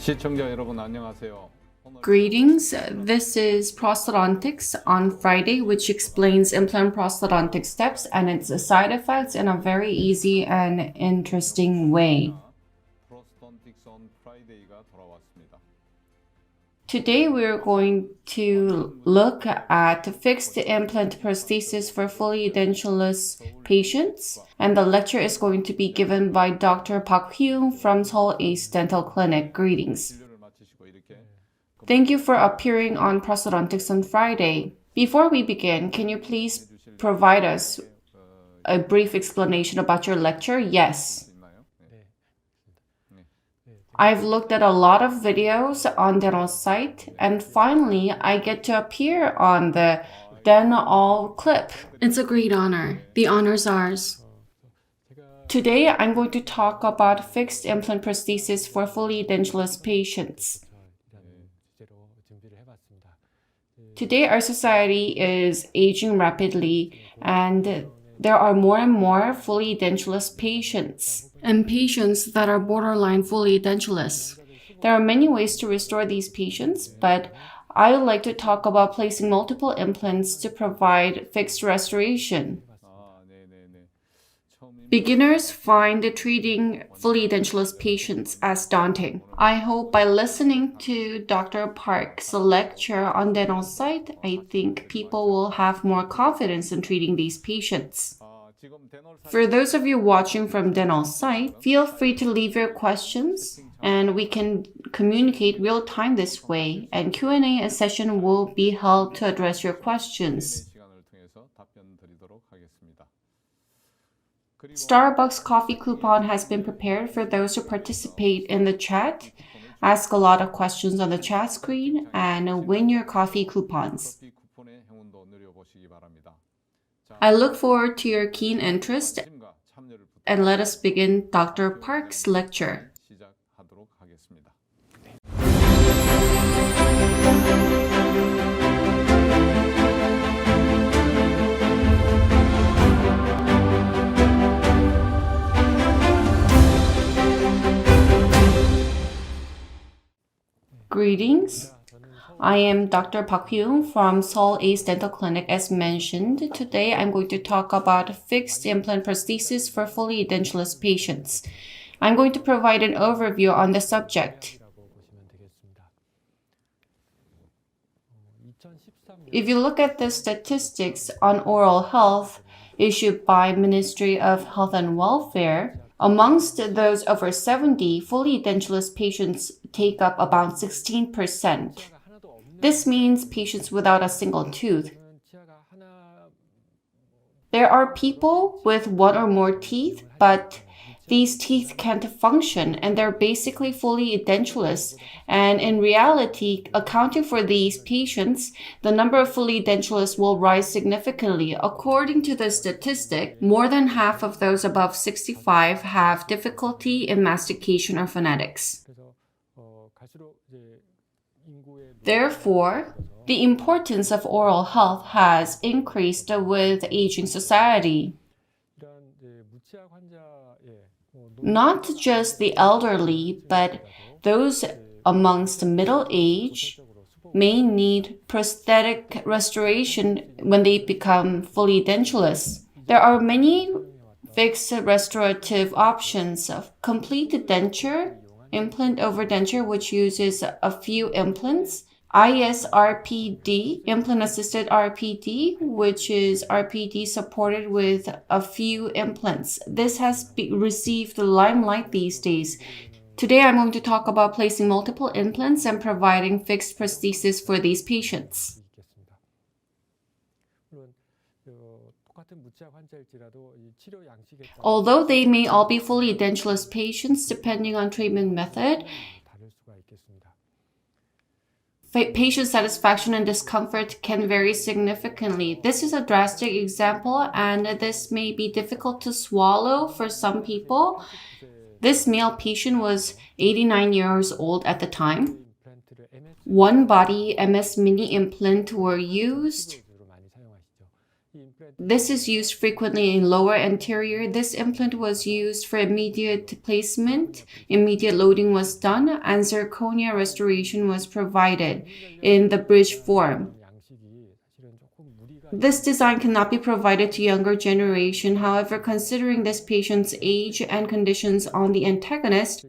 시청자 여러분 안녕하세요. Greetings, this is Prosthodontics on Friday, which explains implant prosthodontic steps and its side effects in a very easy and interesting way. PROSTHODONTICS on Friday가 돌아왔습니다. Today we're going to look at fixed implant prosthesis for fully edentulous patients, and the lecture is going to be given by Dr. Park Hyung from Seoul Ace Dental Clinic. Greetings. Thank you for appearing on Prosthodontics on Friday. Before we begin, can you please provide us a brief explanation about your lecture? Yes. I've looked at a lot of videos on Dental's site, and finally, I get to appear on the Dental clip. It's a great honor. The honor's ours. Today, I'm going to talk about fixed implant prosthesis for fully edentulous patients. Today, our society is aging rapidly, and there are more and more fully edentulous patients and patients that are borderline fully edentulous. There are many ways to restore these patients, but I would like to talk about placing multiple implants to provide fixed restoration. Beginners find treating fully edentulous patients as daunting. I hope by listening to Dr. Park's lecture on Dental's site, I think people will have more confidence in treating these patients. For those of you watching from Dental's site, feel free to leave your questions and we can communicate real time this way, and Q&A session will be held to address your questions. Starbucks coffee coupon has been prepared for those who participate in the chat. Ask a lot of questions on the chat screen and win your coffee coupons. I look forward to your keen interest, and let us begin Dr. Park's lecture. Greetings. I am Dr. Park Hyung from Seoul Ace Dental Clinic as mentioned. Today I'm going to talk about fixed implant prosthesis for fully edentulous patients. I'm going to provide an overview on the subject. If you look at the statistics on oral health issued by Ministry of Health and Welfare, amongst those over 70, fully edentulous patients take up about 16%. This means patients without a single tooth. There are people with one or more teeth, but these teeth can't function and they're basically fully edentulous. And in reality, accounting for these patients, the number of fully edentulous will rise significantly. According to the statistic, more than half of those above 65 have difficulty in mastication or phonetics. Therefore, the importance of oral health has increased with aging society. Not just the elderly, but those amongst middle age may need prosthetic restoration when they become fully edentulous. There are many fixed restorative options of complete denture, implant over denture, which uses a few implants, ISRPD, implant-assisted RPD, which is RPD supported with a few implants. This has received the limelight these days. Today, I'm going to talk about placing multiple implants and providing fixed prosthesis for these patients. Although they may all be fully edentulous patients, depending on treatment method, patient satisfaction and discomfort can vary significantly. This is a drastic example, and this may be difficult to swallow for some people. This male patient was 89 years old at the time. One body MS mini implant were used. This is used frequently in lower anterior. This implant was used for immediate placement. Immediate loading was done and zirconia restoration was provided in the bridge form. This design cannot be provided to younger generation. However, considering this patient's age and conditions on the antagonist,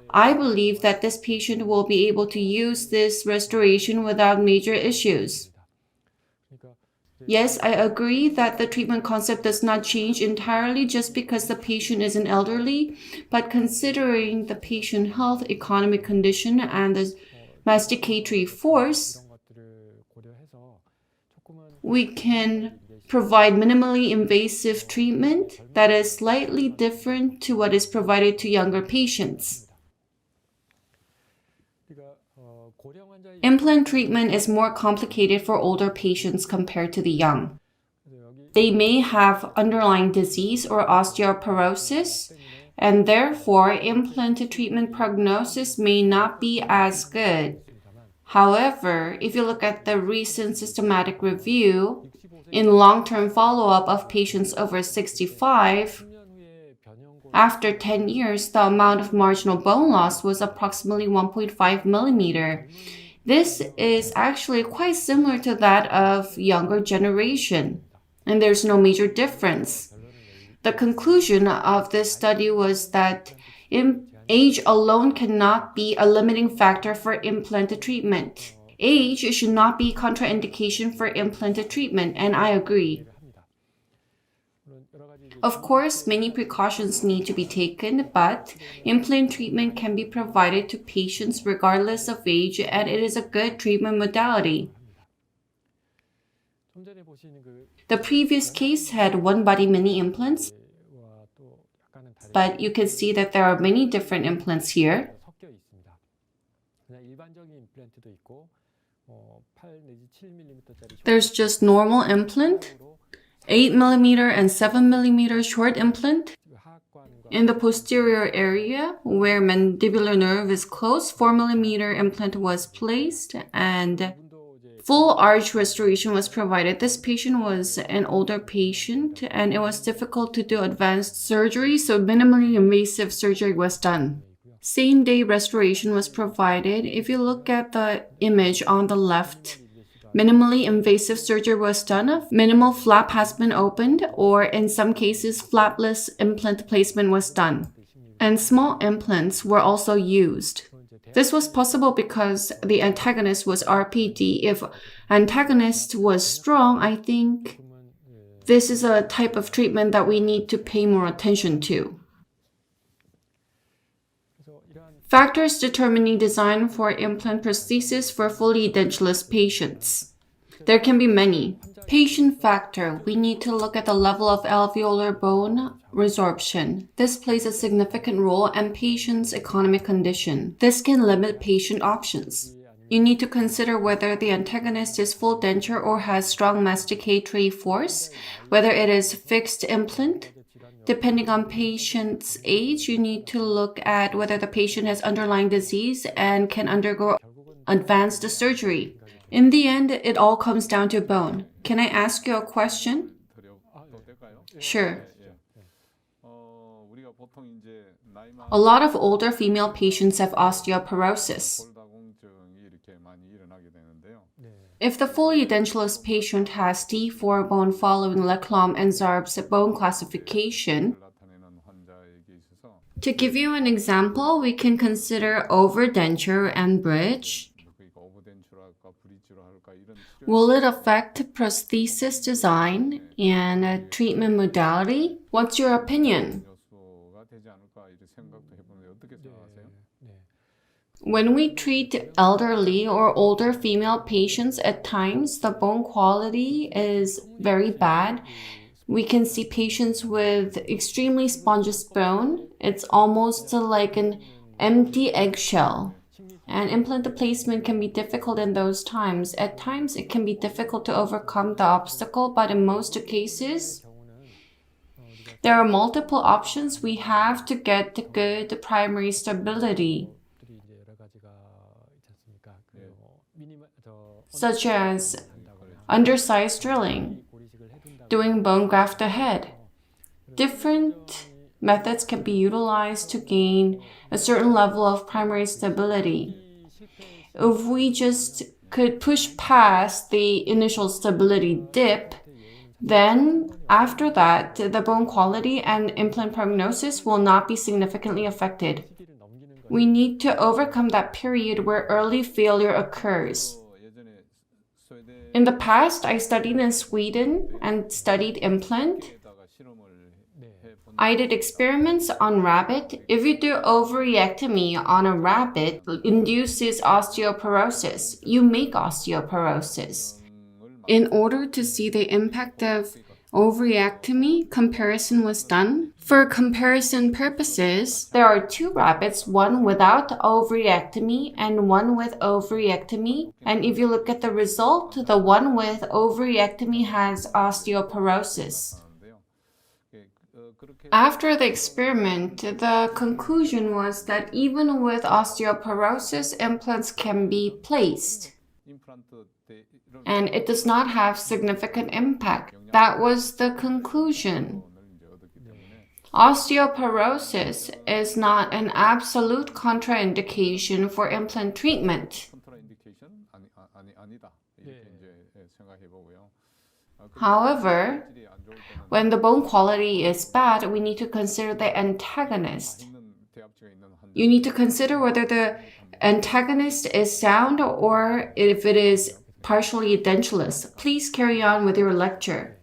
I believe that this patient will be able to use this restoration without major issues. Yes, I agree that the treatment concept does not change entirely just because the patient is an elderly, but considering the patient health, economic condition, and the masticatory force, we can provide minimally invasive treatment that is slightly different to what is provided to younger patients. Implant treatment is more complicated for older patients compared to the young. They may have underlying disease or osteoporosis, and therefore implant treatment prognosis may not be as good. However, if you look at the recent systematic review, in long-term follow-up of patients over 65, after 10 years, the amount of marginal bone loss was approximately 1.5 millimeter. This is actually quite similar to that of younger generation, and there's no major difference. The conclusion of this study was that age alone cannot be a limiting factor for implant treatment. Age should not be contraindication for implant treatment, and I agree. Of course, many precautions need to be taken, but implant treatment can be provided to patients regardless of age, and it is a good treatment modality. The previous case had one-body mini implants, but you can see that there are many different implants here. There's just normal implant, 8mm and 7mm short implant. In the posterior area, where mandibular nerve is close, 4mm implant was placed and full arch restoration was provided. This patient was an older patient and it was difficult to do advanced surgery, so minimally invasive surgery was done. Same-day restoration was provided. If you look at the image on the left, minimally invasive surgery was done. Minimal flap has been opened, or in some cases, flapless implant placement was done. And small implants were also used. This was possible because the antagonist was RPD. If antagonist was strong, I think this is a type of treatment that we need to pay more attention to. Factors determining design for implant prosthesis for fully edentulous patients. There can be many. Patient factor. We need to look at the level of alveolar bone resorption. This plays a significant role, and patient's economic condition. This can limit patient options. You need to consider whether the antagonist is full denture or has strong masticatory force, whether it is fixed implant. Depending on patient's age, you need to look at whether the patient has underlying disease and can undergo advanced surgery. In the end, it all comes down to bone. Can I ask you a question? Sure. A lot of older female patients have osteoporosis. If the fully edentulous patient has D4 bone following Leclam and Zarb's bone classification, to give you an example, we can consider overdenture and bridge. Will it affect prosthesis design and treatment modality? What's your opinion? When we treat elderly or older female patients, at times the bone quality is very bad. We can see patients with extremely spongious bone. It's almost like an empty eggshell. And implant placement can be difficult in those times. At times, it can be difficult to overcome the obstacle, but in most cases, there are multiple options we have to get good primary stability, such as undersized drilling. doing bone graft ahead. Different methods can be utilized to gain a certain level of primary stability. If we just could push past the initial stability dip, then after that, the bone quality and implant prognosis will not be significantly affected. We need to overcome that period where early failure occurs. In the past, I studied in Sweden and studied implant. I did experiments on rabbit. If you do ovaryectomy on a rabbit, it induces osteoporosis. You make osteoporosis. In order to see the impact of ovaryectomy, comparison was done. For comparison purposes, there are two rabbits, one without ovaryectomy and one with ovaryectomy. And if you look at the result, the one with ovaryectomy has osteoporosis. After the experiment, the conclusion was that even with osteoporosis, implants can be placed, and it does not have significant impact. That was the conclusion. Osteoporosis is not an absolute contraindication for implant treatment. However, when the bone quality is bad, we need to consider the antagonist. You need to consider whether the antagonist is sound or if it is partially edentulous. Please carry on with your lecture.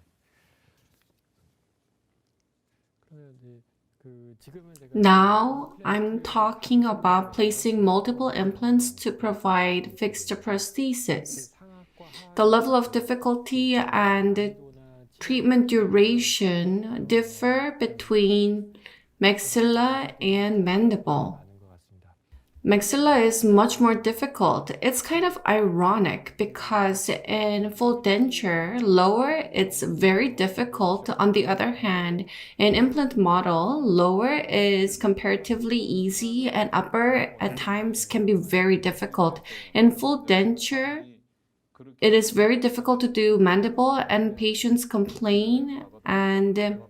Now, I'm talking about placing multiple implants to provide fixed prosthesis. The level of difficulty and treatment duration differ between maxilla and mandible. Maxilla is much more difficult. It's kind of ironic because in full denture, lower, it's very difficult. On the other hand, in implant model, lower is comparatively easy and upper at times can be very difficult. In full denture, it is very difficult to do mandible and patients complain, and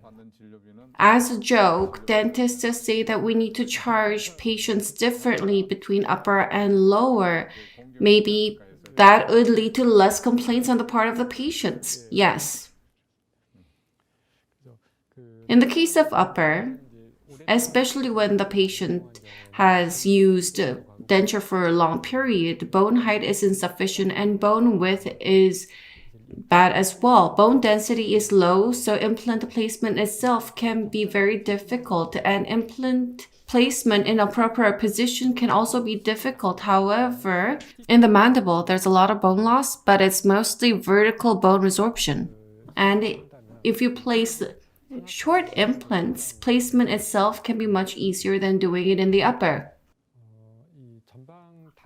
as a joke, dentists say that we need to charge patients differently between upper and lower. Maybe that would lead to less complaints on the part of the patients. Yes. In the case of upper, especially when the patient has used denture for a long period, bone height is insufficient and bone width is bad as well. Bone density is low, so implant placement itself can be very difficult, and implant placement in appropriate position can also be difficult. However, in the mandible, there's a lot of bone loss, but it's mostly vertical bone resorption. And if you place short implants, placement itself can be much easier than doing it in the upper.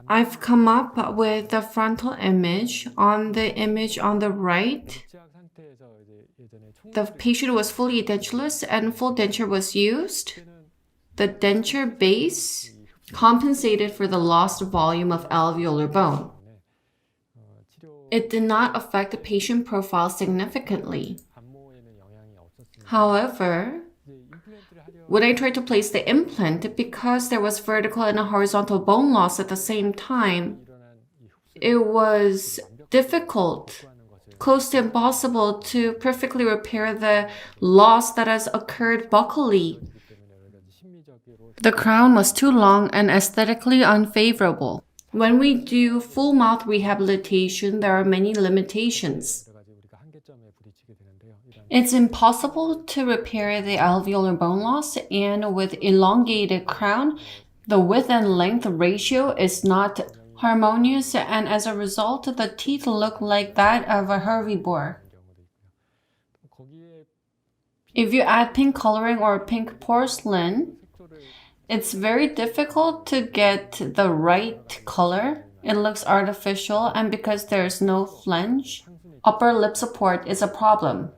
I've come up with the frontal image. On the image on the right, the patient was fully edentulous and full denture was used. The denture base compensated for the lost volume of alveolar bone. It did not affect the patient profile significantly. However, when I tried to place the implant, because there was vertical and horizontal bone loss at the same time, it was difficult, close to impossible to perfectly repair the loss that has occurred buccally. The crown was too long and aesthetically unfavorable. When we do full mouth rehabilitation, there are many limitations. It's impossible to repair the alveolar bone loss, and with elongated crown, the width and length ratio is not harmonious, and as a result, the teeth look like that of a herbivore. If you add pink coloring or pink porcelain, it's very difficult to get the right color. It looks artificial, and because there's no flange, upper lip support is a problem.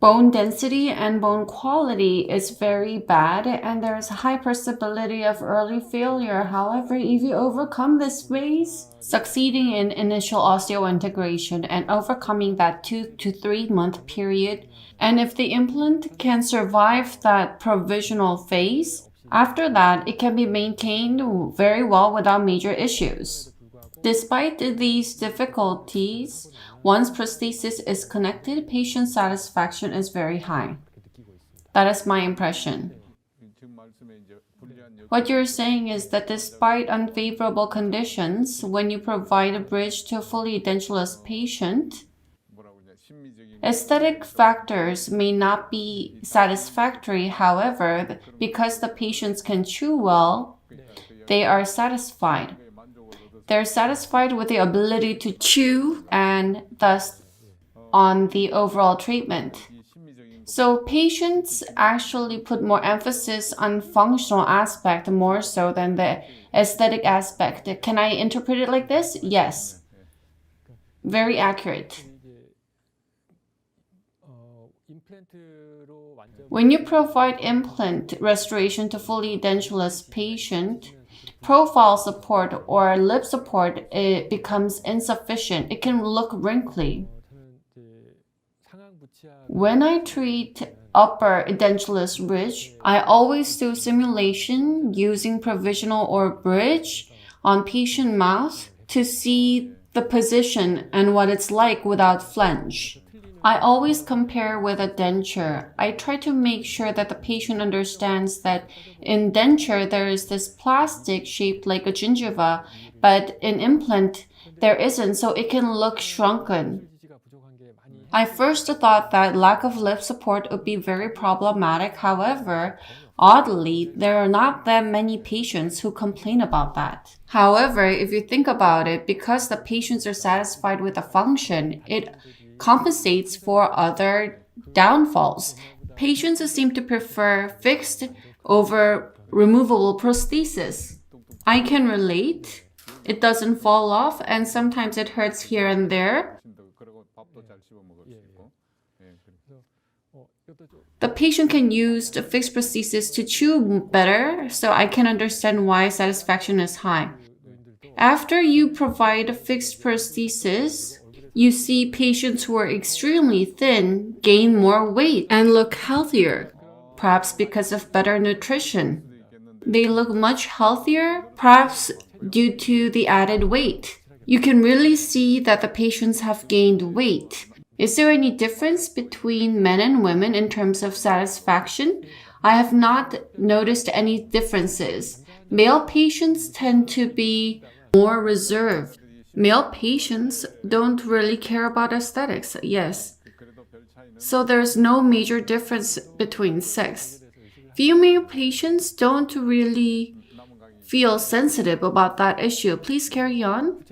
Bone density and bone quality is very bad, and there's a high possibility of early failure. However, if you overcome this phase, succeeding in initial osseointegration and overcoming that 2 to 3 month period, and if the implant can survive that provisional phase, after that, it can be maintained very well without major issues. Despite these difficulties, once prosthesis is connected, patient satisfaction is very high. That is my impression. What you're saying is that despite unfavorable conditions, when you provide a bridge to a fully edentulous patient, aesthetic factors may not be satisfactory. However, because the patients can chew well, they are satisfied. They're satisfied with the ability to chew and thus on the overall treatment. So patients actually put more emphasis on functional aspect more so than the aesthetic aspect. Can I interpret it like this? Yes. Very accurate. When you provide implant restoration to fully edentulous patient, profile support or lip support, it becomes insufficient. It can look wrinkly. When I treat upper edentulous ridge, I always do simulation using provisional or bridge on patient mouth to see the position and what it's like without flinch. I always compare with a denture. I try to make sure that the patient understands that in denture there is this plastic shaped like a gingiva, but in implant there isn't, so it can look shrunken. I first thought that lack of lip support would be very problematic. However, oddly, there are not that many patients who complain about that. However, if you think about it, because the patients are satisfied with the function, it compensates for other downfalls. Patients seem to prefer fixed over removable prosthesis. I can relate. It doesn't fall off and sometimes it hurts here and there. The patient can use the fixed prosthesis to chew better, so I can understand why satisfaction is high. After you provide a fixed prosthesis, you see patients who are extremely thin gain more weight and look healthier, perhaps because of better nutrition. They look much healthier, perhaps due to the added weight. You can really see that the patients have gained weight. Is there any difference between men and women in terms of satisfaction? I have not noticed any differences. Male patients tend to be more reserved. Male patients don't really care about aesthetics, yes. So there's no major difference between sex. Female patients don't really feel sensitive about that issue. Please carry on.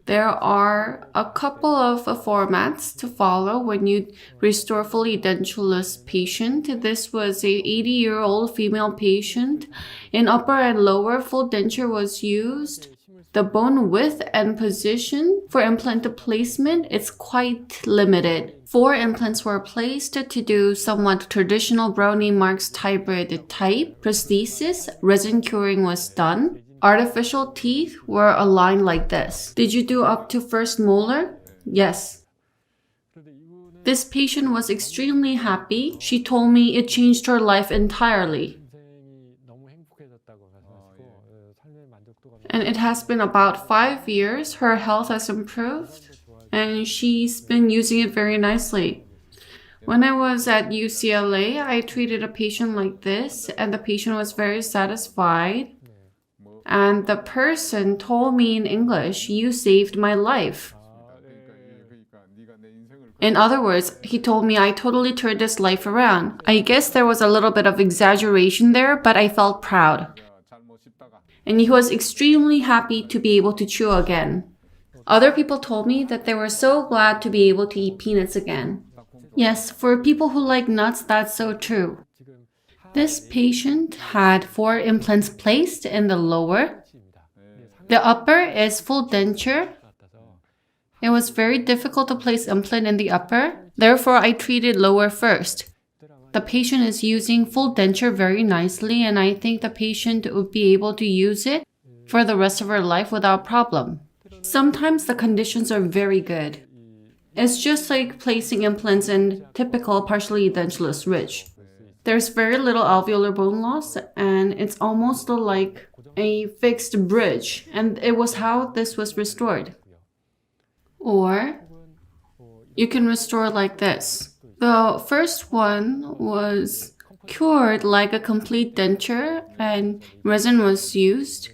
There are a couple of formats to follow when you restore fully edentulous patient. This was a 80-year-old female patient. In upper and lower, full denture was used. The bone width and position for implant placement is quite limited. 4 implants were placed to do somewhat traditional Brownie Marks hybrid type prosthesis. Resin curing was done. Artificial teeth were aligned like this. Did you do up to first molar? Yes. This patient was extremely happy. She told me it changed her life entirely. And it has been about 5 years. Her health has improved and she's been using it very nicely. When I was at UCLA, I treated a patient like this and the patient was very satisfied. And the person told me in English, "You saved my life." In other words, he told me I totally turned his life around. I guess there was a little bit of exaggeration there, but I felt proud. And he was extremely happy to be able to chew again. Other people told me that they were so glad to be able to eat peanuts again. Yes, for people who like nuts, that's so true. This patient had 4 implants placed in the lower. The upper is full denture. It was very difficult to place implant in the upper. Therefore, I treated lower first. The patient is using full denture very nicely, and I think the patient would be able to use it for the rest of her life without problem. Sometimes the conditions are very good. It's just like placing implants in typical partially edentulous ridge. There's very little alveolar bone loss, and it's almost like a fixed bridge, and it was how this was restored. Or you can restore like this. The first one was cured like a complete denture, and resin was used.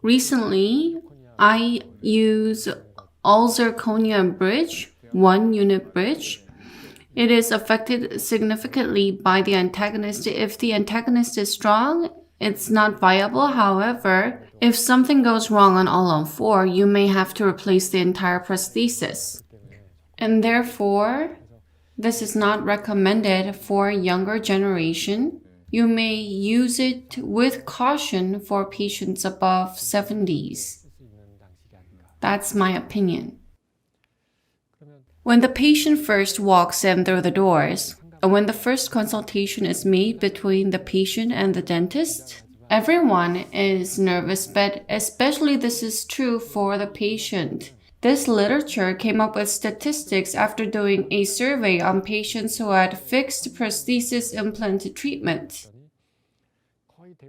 Recently, I use all zirconia bridge, 1 unit bridge. It is affected significantly by the antagonist. If the antagonist is strong, it's not viable. However, if something goes wrong on all on 4, you may have to replace the entire prosthesis. And therefore, this is not recommended for younger generation. You may use it with caution for patients above 70s. That's my opinion. When the patient first walks in through the doors, when the first consultation is made between the patient and the dentist, everyone is nervous, but especially this is true for the patient. This literature came up with statistics after doing a survey on patients who had fixed prosthesis implant treatment.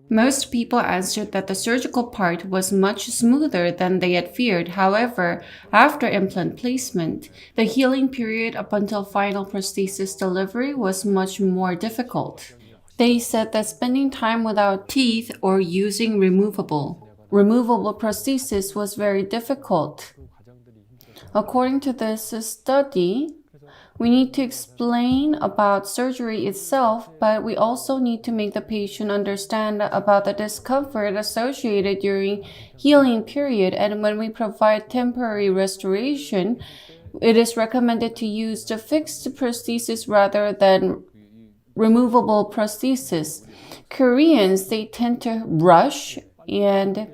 Most people answered that the surgical part was much smoother than they had feared. However, after implant placement, the healing period up until final prosthesis delivery was much more difficult. They said that spending time without teeth or using removable prosthesis was very difficult. According to this study, we need to explain about surgery itself, but we also need to make the patient understand about the discomfort associated during healing period. And when we provide temporary restoration, it is recommended to use the fixed prosthesis rather than removable prosthesis. Koreans, they tend to rush, and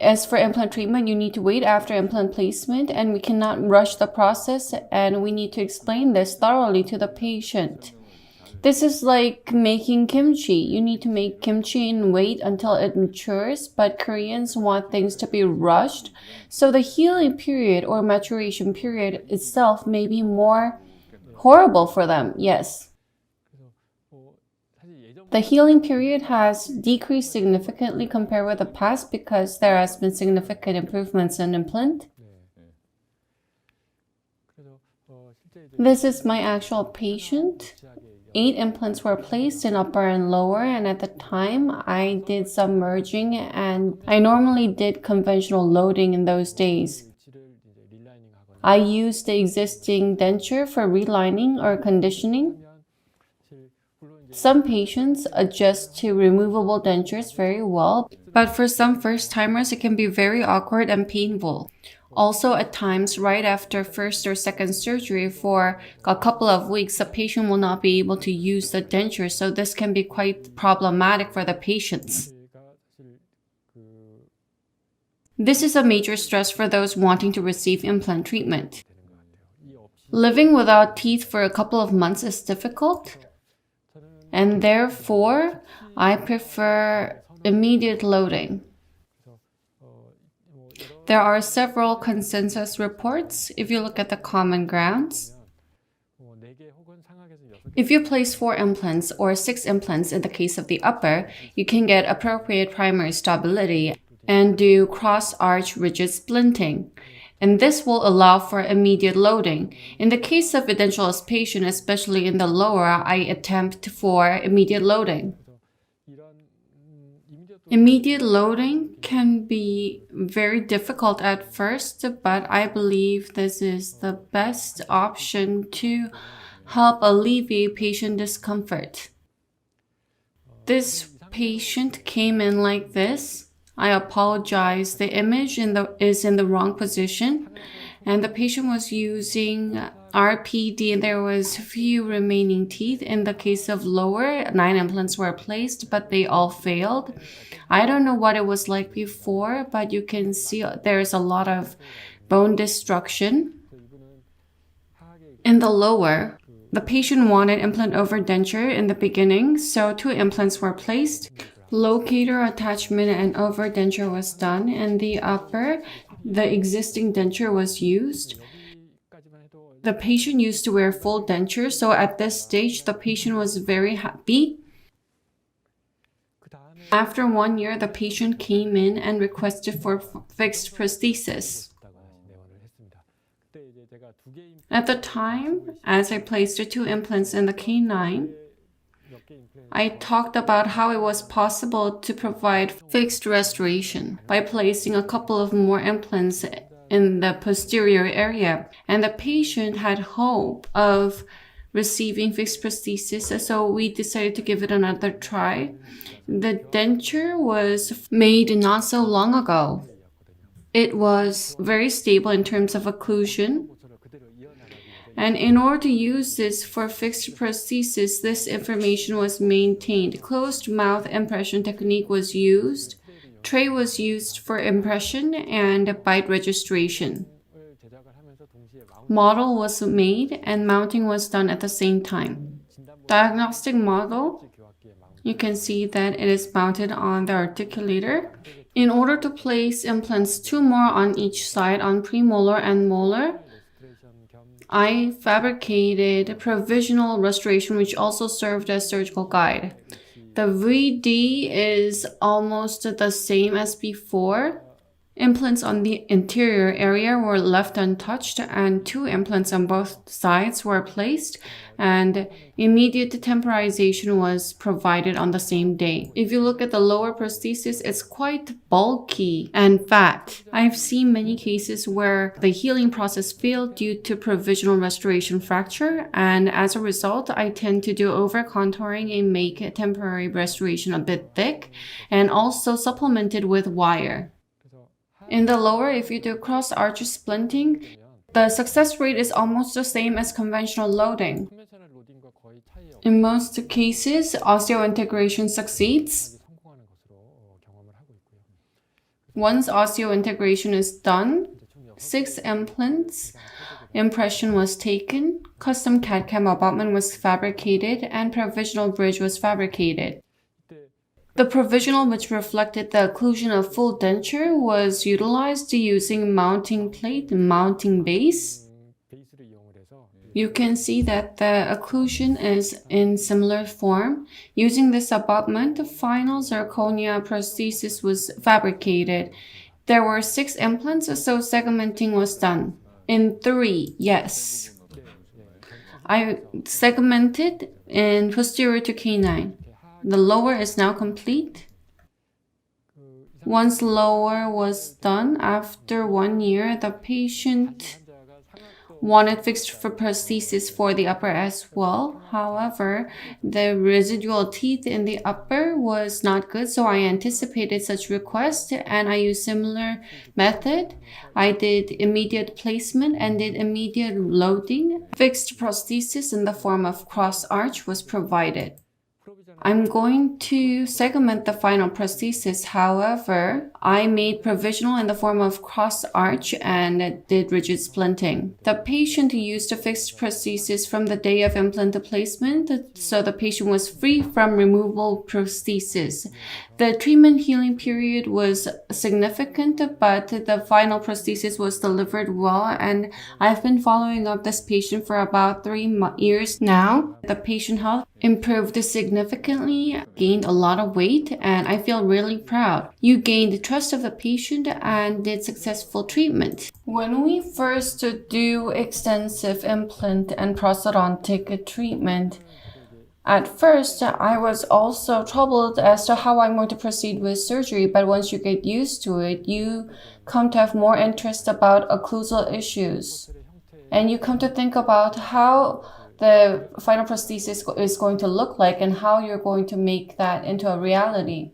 as for implant treatment, you need to wait after implant placement, and we cannot rush the process, and we need to explain this thoroughly to the patient. This is like making kimchi. You need to make kimchi and wait until it matures, but Koreans want things to be rushed, so the healing period or maturation period itself may be more horrible for them, yes. The healing period has decreased significantly compared with the past because there has been significant improvements in implant. This is my actual patient. 8 implants were placed in upper and lower, and at the time I did some merging, and I normally did conventional loading in those days. I used the existing denture for relining or conditioning. Some patients adjust to removable dentures very well, but for some first-timers, it can be very awkward and painful. Also, at times, right after first or second surgery for a couple of weeks, the patient will not be able to use the denture, so this can be quite problematic for the patients. This is a major stress for those wanting to receive implant treatment. Living without teeth for a couple of months is difficult, and therefore, I prefer immediate loading. There are several consensus reports if you look at the common grounds. If you place 4 implants or 6 implants in the case of the upper, you can get appropriate primary stability and do cross-arch rigid splinting. And this will allow for immediate loading. In the case of edentulous patient, especially in the lower, I attempt for immediate loading. Immediate loading can be very difficult at first, but I believe this is the best option to help alleviate patient discomfort. This patient came in like this. I apologize. The image is in the wrong position, and the patient was using RPD, and there was few remaining teeth. In the case of lower, 9 implants were placed, but they all failed. I don't know what it was like before, but you can see there's a lot of bone destruction. In the lower, the patient wanted implant over denture in the beginning, so 2 implants were placed. Locator attachment and over denture was done. In the upper, the existing denture was used. The patient used to wear full denture, so at this stage, the patient was very happy. After 1 year, the patient came in and requested for fixed prosthesis. At the time, as I placed the 2 implants in the canine, I talked about how it was possible to provide fixed restoration by placing a couple of more implants in the posterior area, and the patient had hope of receiving fixed prosthesis, so we decided to give it another try. The denture was made not so long ago. It was very stable in terms of occlusion. And in order to use this for fixed prosthesis, this information was maintained. Closed mouth impression technique was used. Tray was used for impression and bite registration. Model was made and mounting was done at the same time. Diagnostic model, you can see that it is mounted on the articulator. In order to place implants 2 more on each side on premolar and molar, I fabricated provisional restoration, which also served as surgical guide. The VD is almost the same as before. Implants on the interior area were left untouched, and 2 implants on both sides were placed, and immediate temporization was provided on the same day. If you look at the lower prosthesis, it's quite bulky and fat. I've seen many cases where the healing process failed due to provisional restoration fracture, and as a result, I tend to do over contouring and make temporary restoration a bit thick, and also supplemented with wire. In the lower, if you do cross-arch splinting, the success rate is almost the same as conventional loading. In most cases, osseointegration succeeds. Once osseointegration is done, 6 implants, impression was taken, custom CAD/CAM abutment was fabricated, and provisional bridge was fabricated. The provisional, which reflected the occlusion of full denture, was utilized using mounting plate and mounting base. You can see that the occlusion is in similar form. Using this abutment, the final zirconia prosthesis was fabricated. There were 6 implants, so segmenting was done. In 3, yes. I segmented in posterior to canine. The lower is now complete. Once lower was done, after 1 year, the patient wanted fixed for prosthesis for the upper as well. However, the residual teeth in the upper was not good, so I anticipated such request and I used similar method. I did immediate placement and did immediate loading. Fixed prosthesis in the form of cross arch was provided. I'm going to segment the final prosthesis. However, I made provisional in the form of cross arch and did rigid splinting. The patient used a fixed prosthesis from the day of implant placement, so the patient was free from removable prosthesis. The treatment healing period was significant, but the final prosthesis was delivered well, and I've been following up this patient for about 3 years now. The patient health improved significantly, gained a lot of weight, and I feel really proud. You gained the trust of the patient and did successful treatment. When we first do extensive implant and prosthodontic treatment, at first, I was also troubled as to how I'm going to proceed with surgery, but once you get used to it, you come to have more interest about occlusal issues. And you come to think about how the final prosthesis is going to look like and how you're going to make that into a reality.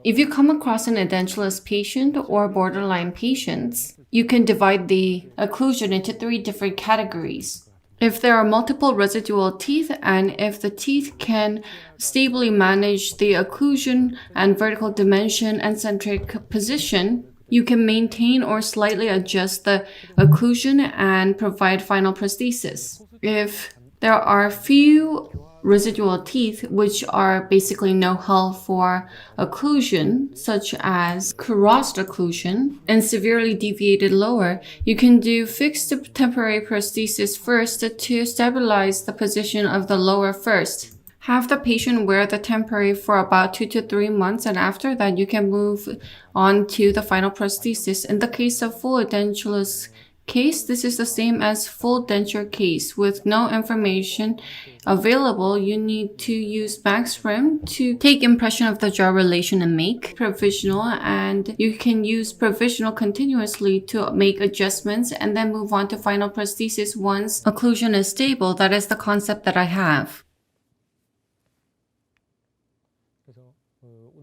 If you come across an edentulous patient or borderline patients, you can divide the occlusion into 3 different categories. If there are multiple residual teeth and if the teeth can stably manage the occlusion and vertical dimension and centric position, you can maintain or slightly adjust the occlusion and provide final prosthesis. If there are few residual teeth which are basically no help for occlusion, such as crossed occlusion and severely deviated lower, you can do fixed temporary prosthesis first to stabilize the position of the lower first. Have the patient wear the temporary for about 2 to 3 months, and after that you can move on to the final prosthesis. In the case of full edentulous case, this is the same as full denture case. With no information available, you need to use max rim to take impression of the jaw relation and make provisional, and you can use provisional continuously to make adjustments and then move on to final prosthesis once occlusion is stable. That is the concept that I have.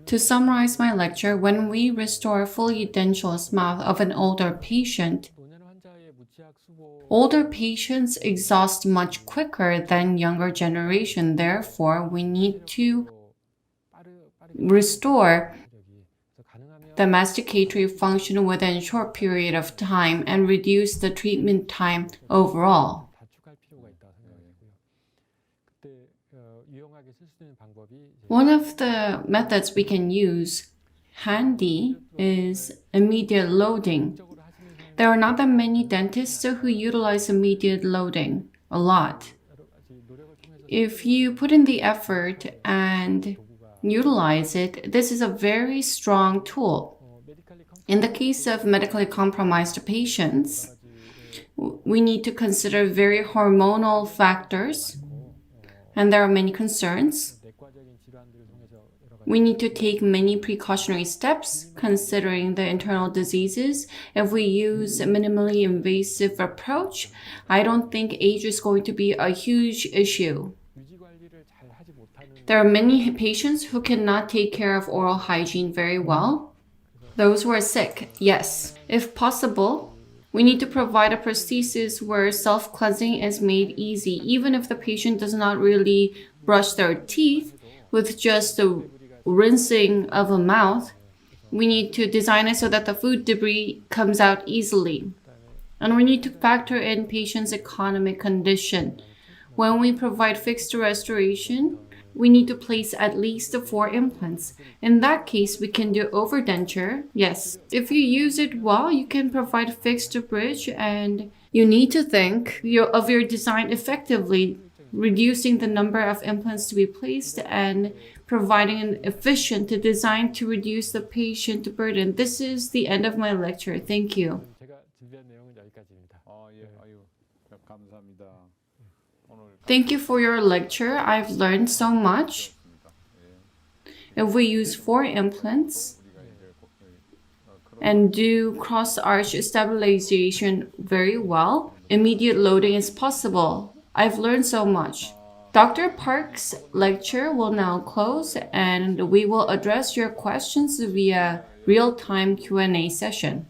To summarize my lecture, when we restore fully edentulous mouth of an older patient, older patients exhaust much quicker than younger generation. Therefore, we need to restore the masticatory function within a short period of time and reduce the treatment time overall. One of the methods we can use handy is immediate loading. There are not that many dentists who utilize immediate loading a lot. If you put in the effort and utilize it, this is a very strong tool. In the case of medically compromised patients, we need to consider very hormonal factors, and there are many concerns. We need to take many precautionary steps considering the internal diseases. If we use a minimally invasive approach, I don't think age is going to be a huge issue. There are many patients who cannot take care of oral hygiene very well. Those who are sick, yes. If possible, we need to provide a prosthesis where self-cleansing is made easy, even if the patient does not really brush their teeth with just the rinsing of a mouth. We need to design it so that the food debris comes out easily. And we need to factor in patient's economic condition. When we provide fixed restoration, we need to place at least 4 implants. In that case, we can do overdenture. Yes, if you use it well, you can provide fixed bridge, and you need to think of your design effectively, reducing the number of implants to be placed and providing an efficient design to reduce the patient burden. This is the end of my lecture. Thank you. Thank you for your lecture. I've learned so much. If we use 4 implants and do cross-arch stabilization very well, immediate loading is possible. I've learned so much. Dr. Park's lecture will now close, and we will address your questions via real-time Q&A session.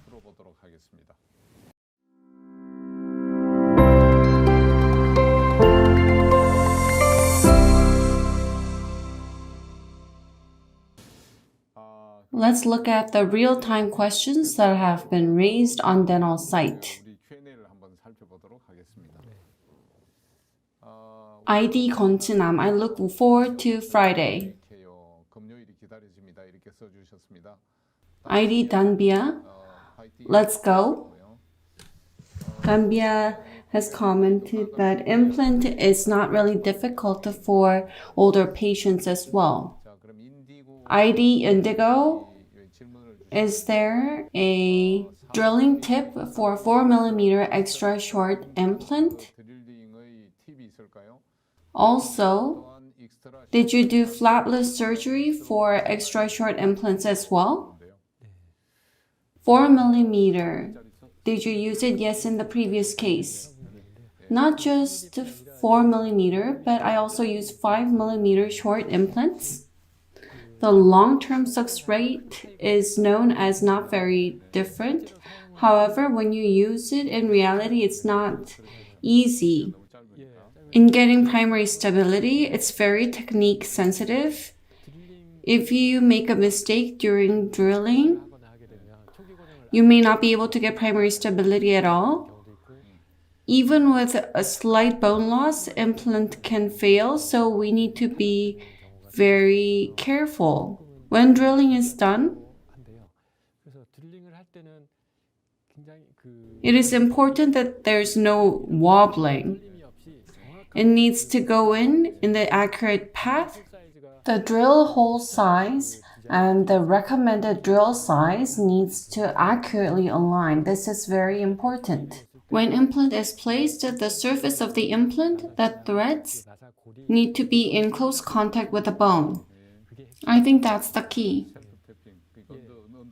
Let's look at the real-time questions that have been raised on dental site. ID 건치남, I look forward to Friday. ID Danbia, let's go. Danbia has commented that implant is not really difficult for older patients as well. ID Indigo, is there a drilling tip for 4mm extra short implant? Also, did you do flapless surgery for extra short implants as well? 4mm, did you use it? Yes, in the previous case. Not just 4mm, but I also use 5mm short implants. The long-term success rate is known as not very different. However, when you use it, in reality, it's not easy. In getting primary stability, it's very technique sensitive. If you make a mistake during drilling, you may not be able to get primary stability at all. Even with a slight bone loss, implant can fail, so we need to be very careful. When drilling is done, it is important that there's no wobbling. It needs to go in the accurate path. The drill hole size and the recommended drill size needs to accurately align. This is very important. When implant is placed, the surface of the implant, the threads, need to be in close contact with the bone. I think that's the key.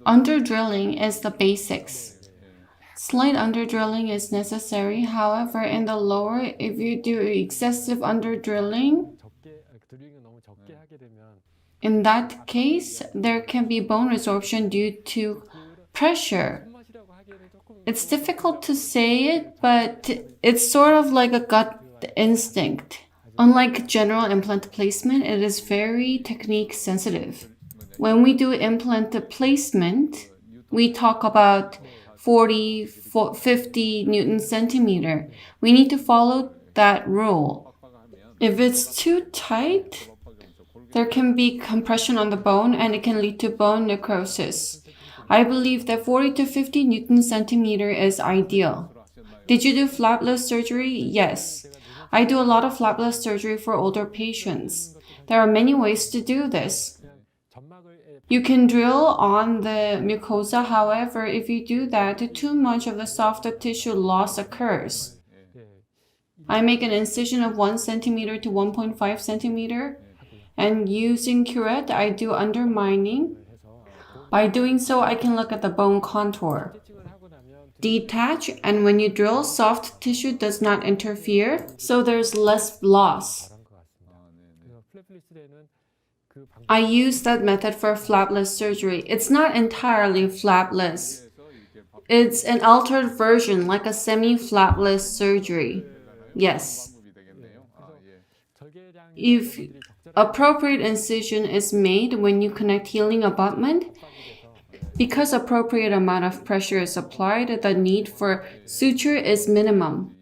Under drilling is the basics. Slight under drilling is necessary. However, in the lower, if you do excessive under drilling, in that case, there can be bone resorption due to pressure. It's difficult to say it, but it's sort of like a gut instinct. Unlike general implant placement, it is very technique sensitive. When we do implant placement, we talk about 40, 50 Newton centimeter. We need to follow that rule. If it's too tight, there can be compression on the bone and it can lead to bone necrosis. I believe that 40 to 50 Newton centimeter is ideal. Did you do flapless surgery? Yes. I do a lot of flapless surgery for older patients. There are many ways to do this. You can drill on the mucosa, however, if you do that, too much of the soft tissue loss occurs. I make an incision of 1 centimeter to 1.5 centimeter, and using curette, I do undermining. By doing so, I can look at the bone contour. Detach, and when you drill, soft tissue does not interfere, so there's less loss. I use that method for flapless surgery. It's not entirely flapless. It's an altered version, like a semi-flapless surgery. Yes. If appropriate incision is made when you connect healing abutment, because appropriate amount of pressure is applied, the need for suture is minimum.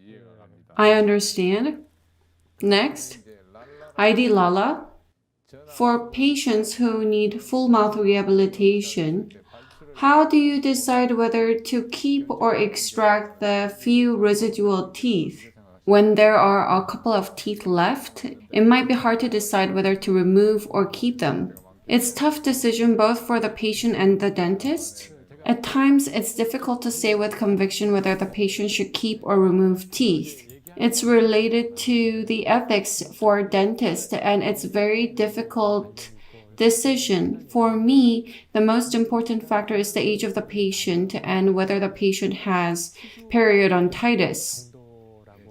I understand. Next, ID Lala. For patients who need full mouth rehabilitation, how do you decide whether to keep or extract the few residual teeth? When there are a couple of teeth left, it might be hard to decide whether to remove or keep them. It's a tough decision both for the patient and the dentist. At times, it's difficult to say with conviction whether the patient should keep or remove teeth. It's related to the ethics for dentists, and it's a very difficult decision. For me, the most important factor is the age of the patient and whether the patient has periodontitis.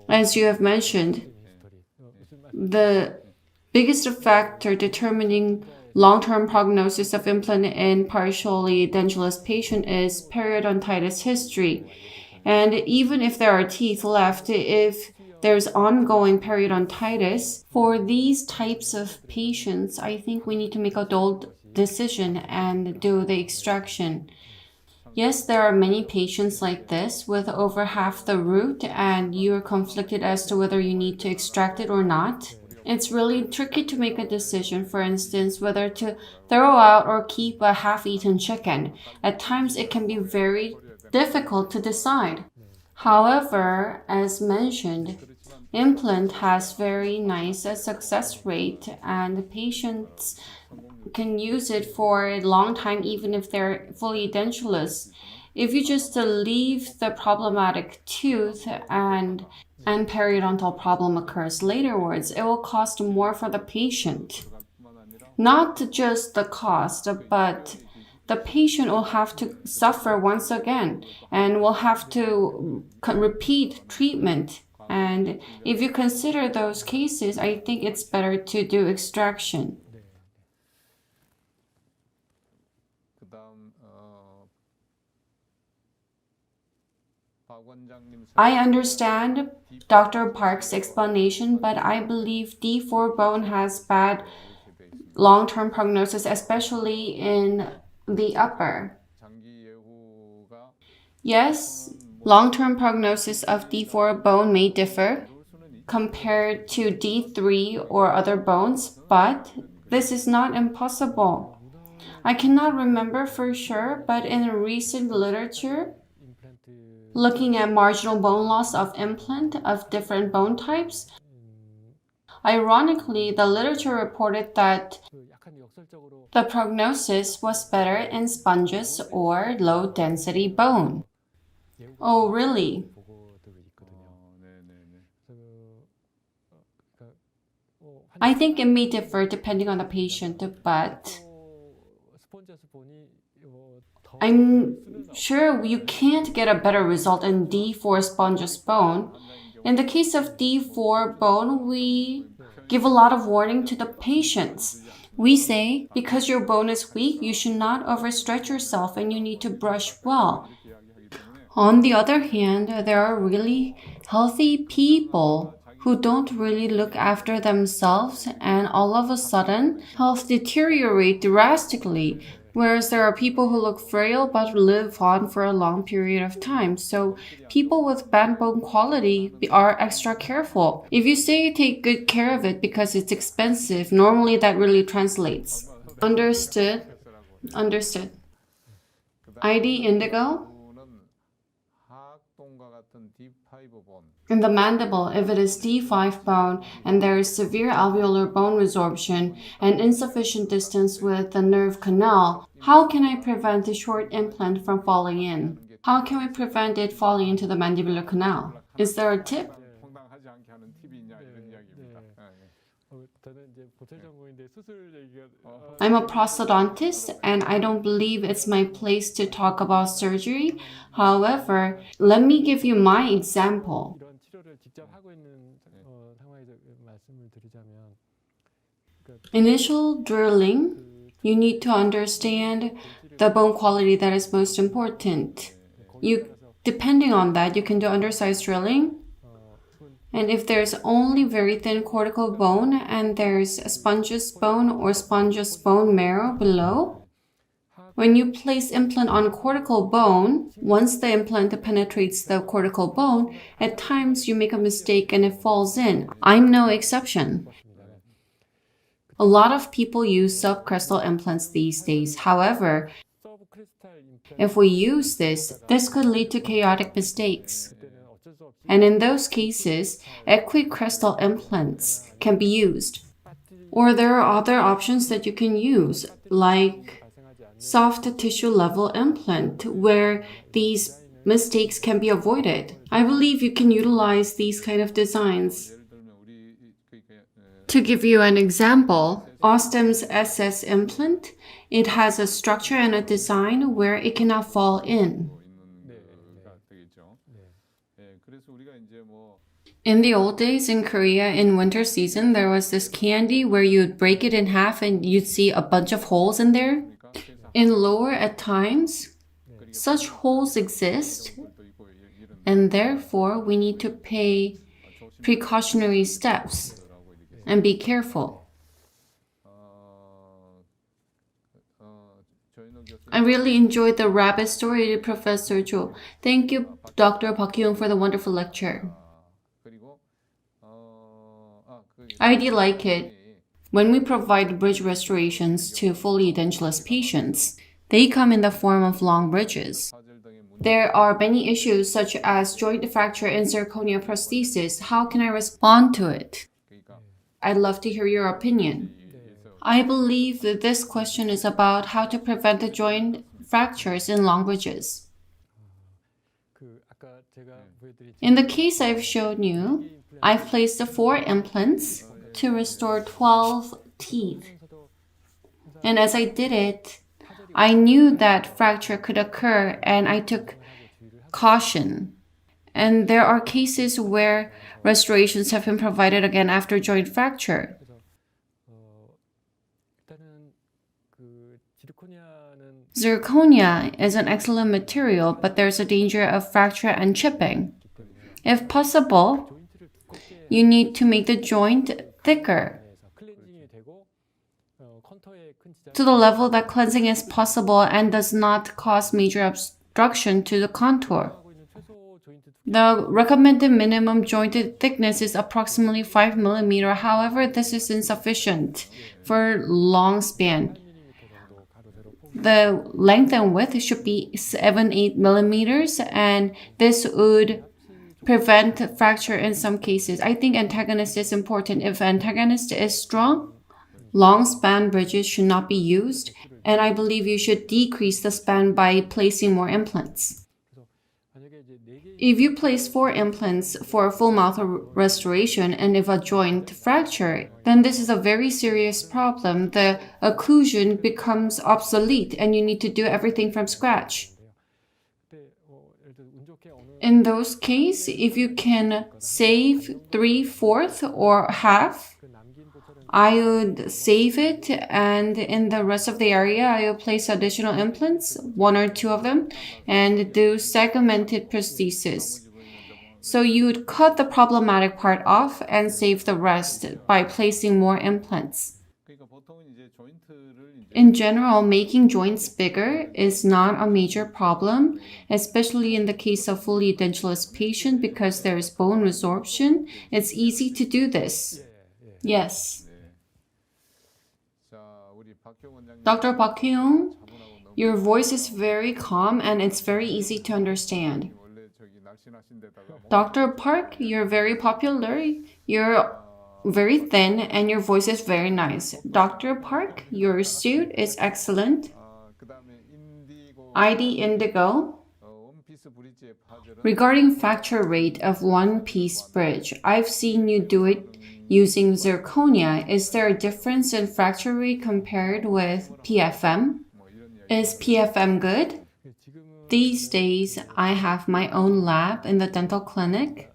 As you have mentioned, the biggest factor determining long-term prognosis of implant in partially edentulous patient is periodontitis history. And even if there are teeth left, if there's ongoing periodontitis, for these types of patients, I think we need to make a adult decision and do the extraction. Yes, there are many patients like this with over half the root, and you're conflicted as to whether you need to extract it or not. It's really tricky to make a decision, for instance, whether to throw out or keep a half-eaten chicken. At times, it can be very difficult to decide. However, as mentioned, implant has very nice success rate, and patients can use it for a long time even if they're fully edentulous. If you just leave the problematic tooth and periodontal problem occurs laterwards, it will cost more for the patient. Not just the cost, but the patient will have to suffer once again and will have to repeat treatment. And if you consider those cases, I think it's better to do extraction. I understand Dr. Park's explanation, but I believe D4 bone has bad long-term prognosis, especially in the upper. Yes, long-term prognosis of D4 bone may differ compared to D3 or other bones, but this is not impossible. I cannot remember for sure, but in recent literature, looking at marginal bone loss of implant of different bone types, ironically, the literature reported that the prognosis was better in sponges or low-density bone. Oh, really? I think it may differ depending on the patient, but I'm sure you can't get a better result in D4 spongeous bone. In the case of D4 bone, we give a lot of warning to the patients. We say, because your bone is weak, you should not overstretch yourself and you need to brush well. On the other hand, there are really healthy people who don't really look after themselves, and all of a sudden, health deteriorates drastically, whereas there are people who look frail but live on for a long period of time. So people with bad bone quality are extra careful. If you say you take good care of it because it's expensive, normally that really translates. Understood. Understood. ID indigo? In the mandible, if it is D5 bone and there is severe alveolar bone resorption and insufficient distance with the nerve canal, how can I prevent the short implant from falling in? How can we prevent it falling into the mandibular canal? Is there a tip? I'm a prosthodontist and I don't believe it's my place to talk about surgery. However, let me give you my example. Initial drilling, you need to understand the bone quality that is most important. Depending on that, you can do undersized drilling. And if there's only very thin cortical bone and there's a spongeous bone or spongeous bone marrow below, when you place implant on cortical bone, once the implant penetrates the cortical bone, at times you make a mistake and it falls in. I'm no exception. A lot of people use subcrestal implants these days. However, if we use this could lead to chaotic mistakes. And in those cases, equicrestal implants can be used. Or there are other options that you can use, like soft tissue level implant, where these mistakes can be avoided. I believe you can utilize these kind of designs. To give you an example, Osstem's SS implant, it has a structure and a design where it cannot fall in. In the old days in Korea, in winter season, there was this candy where you'd break it in half and you'd see a bunch of holes in there. In lower at times, such holes exist, and therefore we need to pay precautionary steps and be careful. I really enjoyed the rabbit story, Professor Cho. Thank you, Dr. Park Hyung, for the wonderful lecture. I did like it. When we provide bridge restorations to fully edentulous patients, they come in the form of long bridges. There are many issues such as joint fracture and zirconia prosthesis. How can I respond to it? I'd love to hear your opinion. I believe that this question is about how to prevent the joint fractures in long bridges. In the case I've shown you, I've placed the 4 implants to restore 12 teeth. And as I did it, I knew that fracture could occur and I took caution. And there are cases where restorations have been provided again after joint fracture. Zirconia is an excellent material, but there's a danger of fracture and chipping. If possible, you need to make the joint thicker to the level that cleansing is possible and does not cause major obstruction to the contour. The recommended minimum jointed thickness is approximately 5 mm. However, this is insufficient for long span. The length and width should be 7-8 millimeters, and this would prevent fracture in some cases. I think antagonist is important. If antagonist is strong, long span bridges should not be used, and I believe you should decrease the span by placing more implants. If you place 4 implants for a full mouth restoration and if a joint fracture, then this is a very serious problem. The occlusion becomes obsolete and you need to do everything from scratch. In those cases, if you can save 3/4 or half, I would save it, and in the rest of the area, I will place additional implants, 1 or 2 of them, and do segmented prosthesis. So you would cut the problematic part off and save the rest by placing more implants. In general, making joints bigger is not a major problem, especially in the case of fully edentulous patient because there is bone resorption. It's easy to do this. Yes. Dr. Park Hyung, your voice is very calm and it's very easy to understand. Dr. Park, you're very popular. You're very thin and your voice is very nice. Dr. Park, your suit is excellent. ID Indigo. Regarding fracture rate of one-piece bridge, I've seen you do it using zirconia. Is there a difference in fracture rate compared with PFM? Is PFM good? These days, I have my own lab in the dental clinic,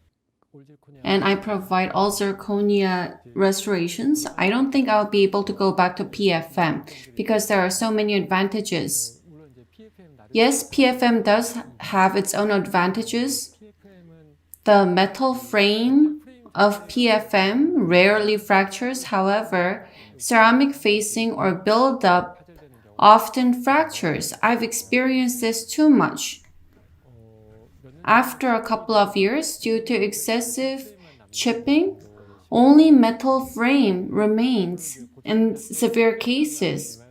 and I provide all zirconia restorations. I don't think I'll be able to go back to PFM because there are so many advantages. Yes, PFM does have its own advantages. The metal frame of PFM rarely fractures. However, ceramic facing or buildup often fractures. I've experienced this too much. After a couple of years, due to excessive chipping, only metal frame remains in severe cases.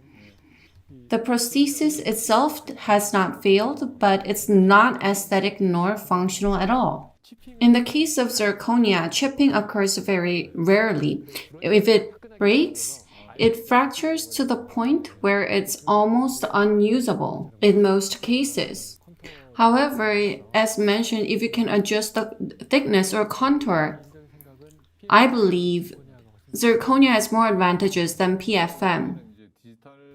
The prosthesis itself has not failed, but it's not aesthetic nor functional at all. In the case of zirconia, chipping occurs very rarely. If it breaks, it fractures to the point where it's almost unusable in most cases. However, as mentioned, if you can adjust the thickness or contour, I believe zirconia has more advantages than PFM.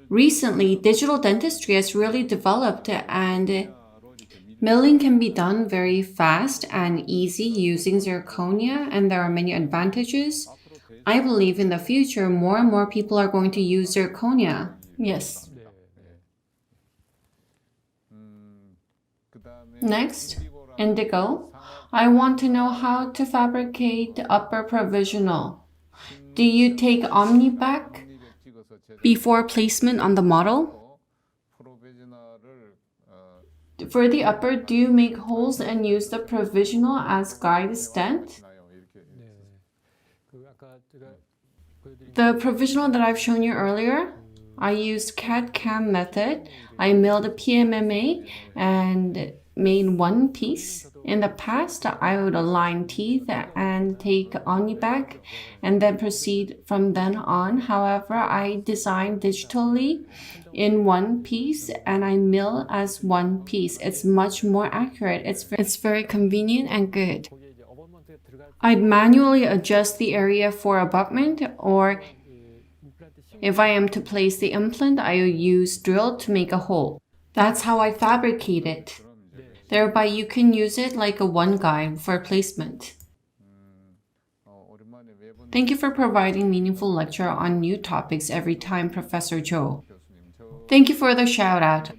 Recently, digital dentistry has really developed and milling can be done very fast and easy using zirconia, and there are many advantages. I believe in the future, more and more people are going to use zirconia. Yes. Next, Indigo. I want to know how to fabricate upper provisional. Do you take OmniBack before placement on the model? For the upper, do you make holes and use the provisional as guide stent? The provisional that I've shown you earlier, I used CAD-CAM method. I milled a PMMA and made one piece. In the past, I would align teeth and take OmniBack and then proceed from then on. However, I designed digitally in one piece and I mill as one piece. It's much more accurate. It's very convenient and good. I'd manually adjust the area for abutment, or if I am to place the implant, I will use drill to make a hole. That's how I fabricate it. Thereby, you can use it like a one guide for placement. Thank you for providing meaningful lecture on new topics every time, Professor Cho. Thank you for the shout out.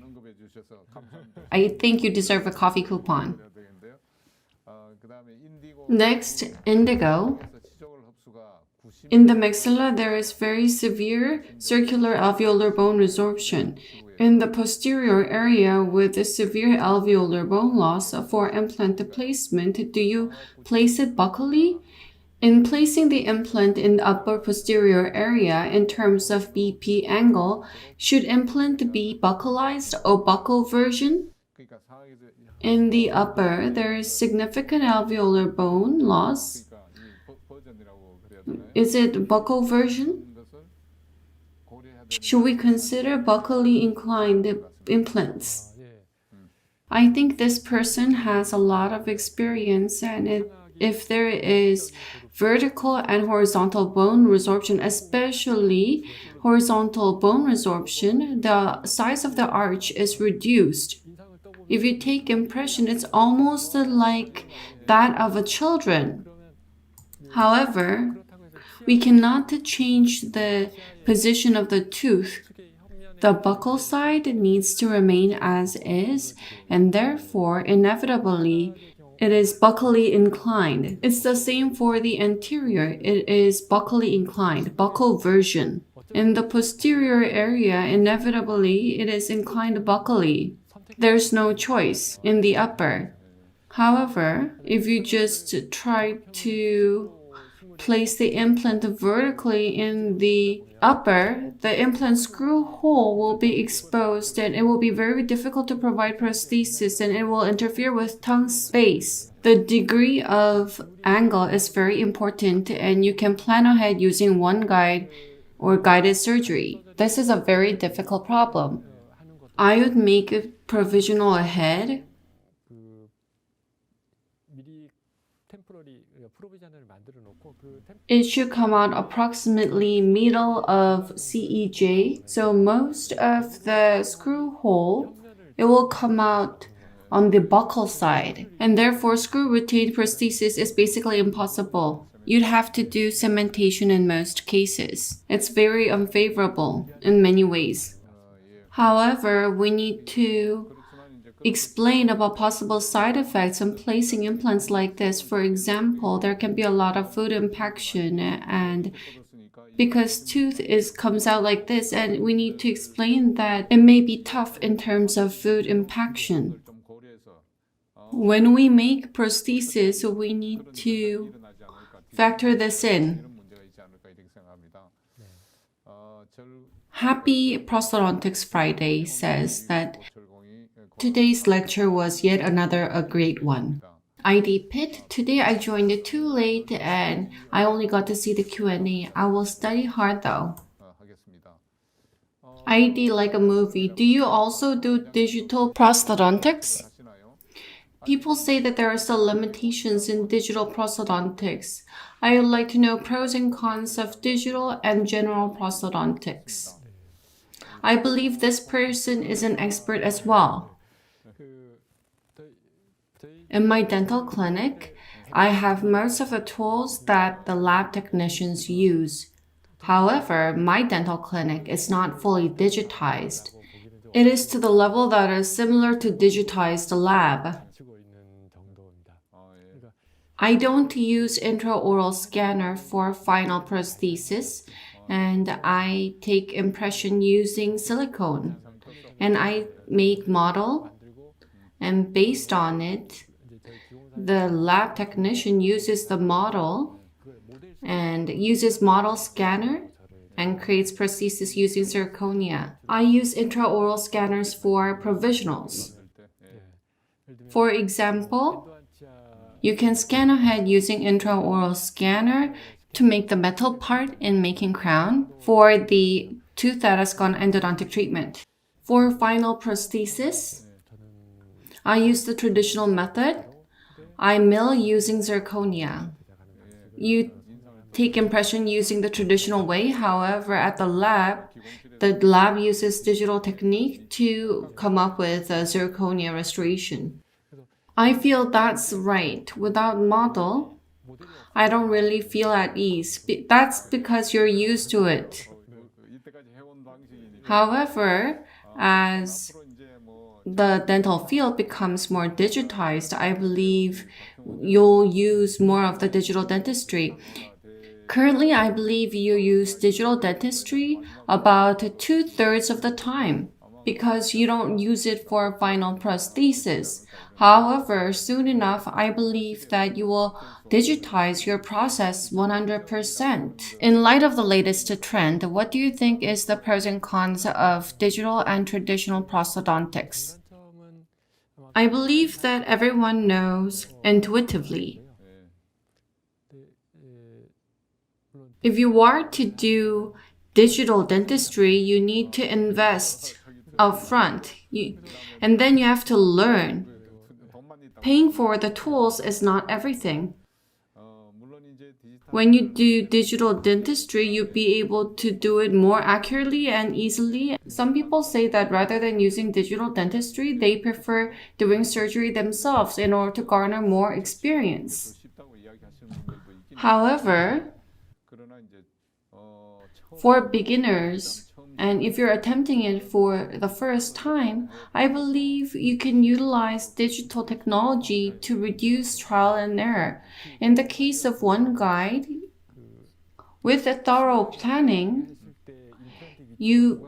I think you deserve a coffee coupon. Next, Indigo. In the maxilla, there is very severe circular alveolar bone resorption. In the posterior area with a severe alveolar bone loss for implant placement, do you place it buccally? In placing the implant in the upper posterior area in terms of BP angle, should implant be buccalized or buccal version? 그러니까 상황에서 In the upper, there is significant alveolar bone loss. 그러니까 이 버전이라고 그래야 되나요? Is it buccal version? 그런 것을 고려해야 되는 Should we consider buccally inclined implants? 예. I think this person has a lot of experience, and if there is vertical and horizontal bone resorption, especially horizontal bone resorption, the size of the arch is reduced. If you take impression, it's almost like that of a children. However, we cannot change the position of the tooth. The buccal side needs to remain as is, and therefore, inevitably, it is buccally inclined. It's the same for the anterior. It is buccally inclined, buccal version. In the posterior area, inevitably, it is inclined buccally. There's no choice in the upper. However, if you just try to place the implant vertically in the upper, the implant screw hole will be exposed and it will be very difficult to provide prosthesis and it will interfere with tongue space. The degree of angle is very important and you can plan ahead using one guide or guided surgery. This is a very difficult problem. I would make a provisional ahead. 그 미리 템포러리 프로비전을 만들어 놓고 그 It should come out approximately middle of CEJ. So most of the screw hole, it will come out on the buccal side. And therefore, screw retained prosthesis is basically impossible. You'd have to do cementation in most cases. It's very unfavorable in many ways. However, we need to explain about possible side effects when placing implants like this. For example, there can be a lot of food impaction and because tooth comes out like this, and we need to explain that it may be tough in terms of food impaction. 좀 고려해서 When we make prosthesis, we need to 일어나지 않을까 factor this in. 이런 문제가 있지 않을까 이렇게 생각합니다. Happy Prosthodontics Friday says that 절공이 today's lecture was yet another a great one. ID Pit, today I joined it too late and I only got to see the Q&A. I will study hard though. 하겠습니다. ID like a movie. Do you also do digital prosthodontics? 하시나요? People say that there are still limitations in digital prosthodontics. I would like to know pros and cons of digital and general prosthodontics. I believe this person is an expert as well. 그 저희 In my dental clinic, I have most of the tools that the lab technicians use. However, my dental clinic is not fully digitized. It is to the level that is similar to digitized lab. 치고 있는 정도입니다. 예. I don't use intraoral scanner for final prosthesis, and I take impression using silicone. And I make model, and based on it, the lab technician uses the model and uses model scanner and creates prosthesis using zirconia. I use intraoral scanners for provisionals. For example, you can scan ahead using intraoral scanner to make the metal part in making crown for the tooth that has gone endodontic treatment. For final prosthesis, I use the traditional method. I mill using zirconia. You take impression using the traditional way. However, at the lab uses digital technique to come up with a zirconia restoration. I feel that's right. Without model, I don't really feel at ease. That's because you're used to it. 이때까지 해온 방식이니까 However, as 앞으로 이제 뭐 the dental field becomes more digitized, I believe you'll use more of the digital dentistry. Currently, I believe you use digital dentistry about 2/3 of the time because you don't use it for final prosthesis. However, soon enough, I believe that you will digitize your process 100%. In light of the latest trend, what do you think is the pros and cons of digital and traditional prosthodontics? 장점은 아마 I believe that everyone knows intuitively. 네, 물론 If you are to do digital dentistry, you need to invest upfront, and then you have to learn. Paying for the tools is not everything. When you do digital dentistry, you'll be able to do it more accurately and easily. Some people say that rather than using digital dentistry, they prefer doing surgery themselves in order to garner more experience. However, for beginners, and if you're attempting it for the first time, I believe you can utilize digital technology to reduce trial and error. In the case of one guide, with a thorough planning, you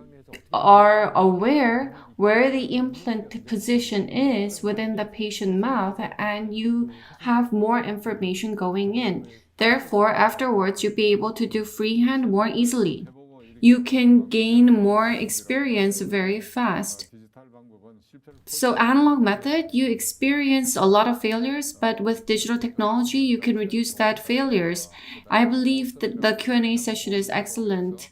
are aware where the implant position is within the patient mouth and you have more information going in. Therefore, afterwards, you'll be able to do freehand more easily. You can gain more experience very fast. So analog method, you experience a lot of failures, but with digital technology, you can reduce that failures. I believe that the Q&A session is excellent.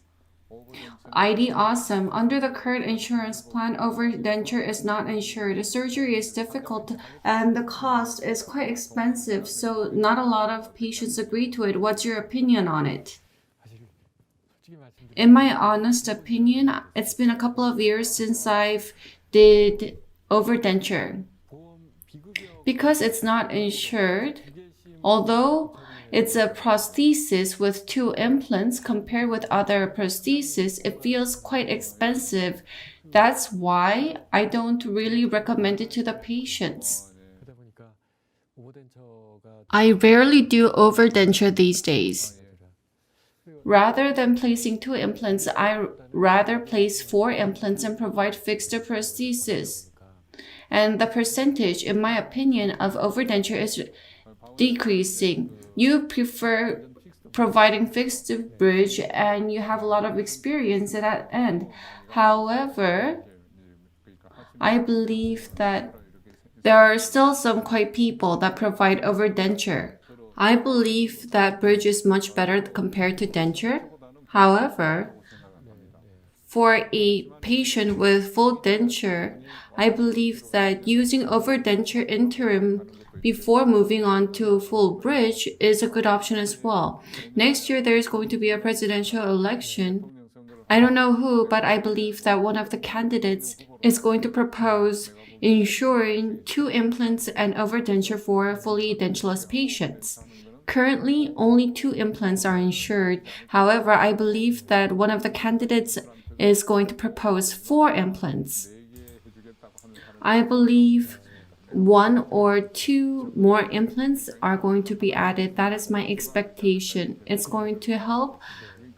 ID Osstem. Under the current insurance plan, overdenture is not insured. Surgery is difficult and the cost is quite expensive, so not a lot of patients agree to it. What's your opinion on it? 사실 솔직히 말씀드리면 In my honest opinion, it's been a couple of years since I've did overdenture. 보험 비급여 Because it's not insured, although it's a prosthesis with 2 implants compared with other prostheses, it feels quite expensive. That's why I don't really recommend it to the patients. 그러다 보니까 오버덴처가 I rarely do overdenture these days. Rather than placing 2 implants, I rather place 4 implants and provide fixed prosthesis. And the percentage, in my opinion, of overdenture is decreasing. You prefer providing fixed bridge and you have a lot of experience at that end. However, I believe that there are still some quite people that provide overdenture. I believe that bridge is much better compared to denture. However, for a patient with full denture, I believe that using overdenture interim before moving on to full bridge is a good option as well. Next year, there is going to be a presidential election. I don't know who, but I believe that one of the candidates is going to propose insuring 2 implants and overdenture for fully edentulous patients. Currently, only 2 implants are insured. However, I believe that one of the candidates is going to propose 4 implants. I believe 1 or 2 more implants are going to be added. That is my expectation. It's going to help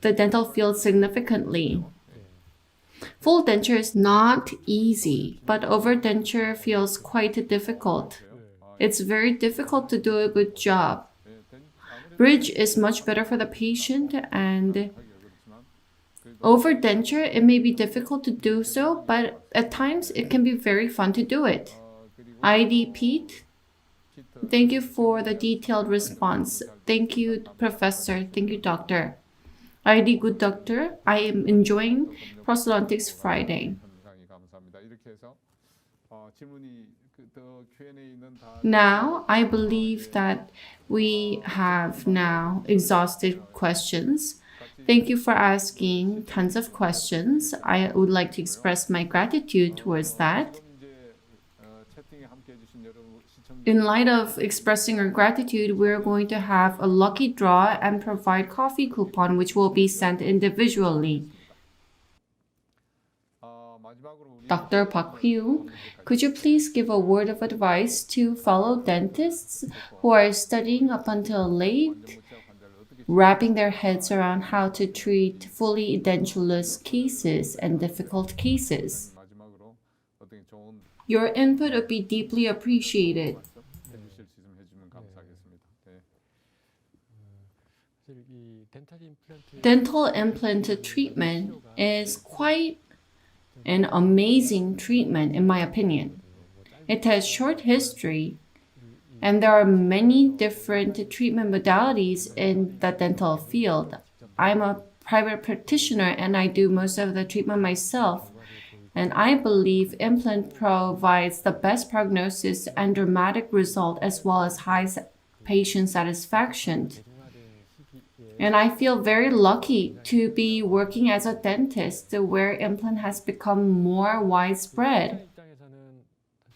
the dental field significantly. Full denture is not easy, but overdenture feels quite difficult. It's very difficult to do a good job. Bridge is much better for the patient, and overdenture, it may be difficult to do so, but at times it can be very fun to do it. ID Pete, thank you for the detailed response. Thank you, Professor. Thank you, Doctor. ID Good Doctor, I am enjoying Prosthodontics Friday. Now, I believe that we have now exhausted questions. Thank you for asking tons of questions. I would like to express my gratitude towards that. In light of expressing our gratitude, we're going to have a lucky draw and provide coffee coupon which will be sent individually. Dr. Park Hyu, could you please give a word of advice to fellow dentists who are studying up until late wrapping their heads around how to treat fully edentulous cases and difficult cases. 마지막으로 어떻게 좋은 Your input would be deeply appreciated. 해주실 수 있으면 해주면 감사하겠습니다. 네. 사실 이 덴탈 임플란트 Dental implant treatment is quite an amazing treatment in my opinion. It has short history and there are many different treatment modalities in the dental field. I'm a private practitioner and I do most of the treatment myself. And I believe implant provides the best prognosis and dramatic result as well as high patient satisfaction. And I feel very lucky to be working as a dentist where implant has become more widespread.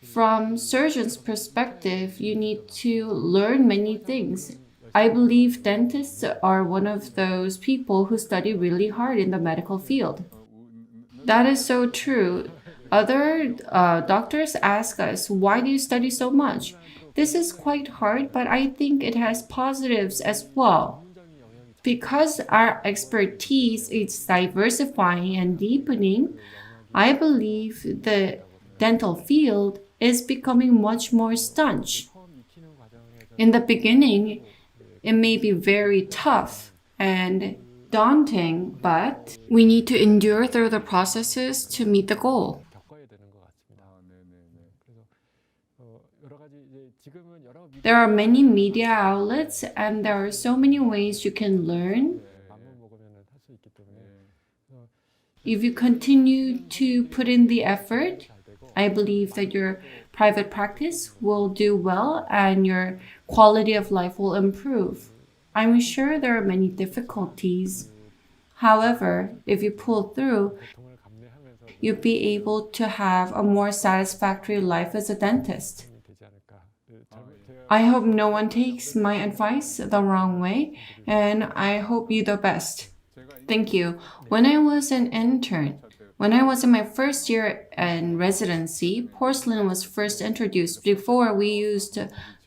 From surgeon's perspective, you need to learn many things. I believe dentists are one of those people who study really hard in the medical field. That is so true. Other doctors ask us, why do you study so much? This is quite hard, but I think it has positives as well. Because our expertise is diversifying and deepening, I believe the dental field is becoming much more staunch. In the beginning, it may be very tough and daunting, but we need to endure through the processes to meet the goal. 겪어야 되는 것 같습니다. 네네네. 그래서 여러 가지 이제 지금은 여러 There are many media outlets and there are so many ways you can learn. 마음을 먹으면 할 수 있기 때문에 If you continue to put in the effort, I believe that your private practice will do well and your quality of life will improve. I'm sure there are many difficulties. However, if you pull through, 고통을 감내하면서 you'll be able to have a more satisfactory life as a dentist. 되지 않을까. 잘못해야 I hope no one takes my advice the wrong way, and I hope you the best. Thank you. When I was an intern, when I was in my first year in residency, porcelain was first introduced before we used